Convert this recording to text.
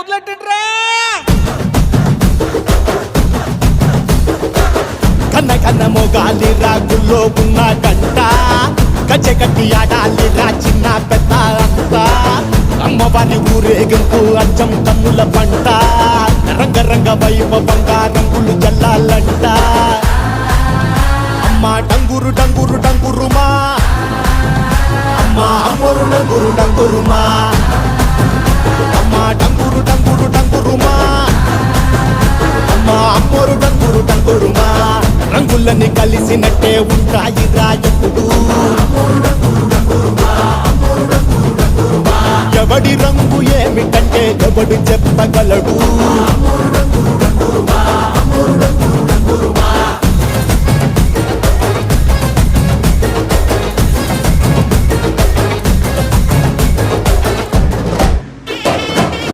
మొదలెట్టిండ్రా కన్న కన్న మొగాలి రాగుల్లో ఉన్న గంట గజ్జెగట్టి ఆడాలిరా చిన్న పెద్ద అంతా అమ్మవారి ఊరేగింపు అచ్చం తమ్ముల పంట రంగరంగ వైభవంగా రంగులు జల్లాలంట అమ్మ డంగురు డంగురు డంగురుమా అమ్మ అమ్మోరు డంగురు డంగురుమా అమ్మ డంగురు డంగురు డంగురుమా అమ్మ అమ్మోరు డంగురు డంగురుమా రంగులని కలిసినట్టే ఉంటాయి రాయకుడు ఎవడి రంగు ఏమిటంటే ఎవడు చెప్పగలడు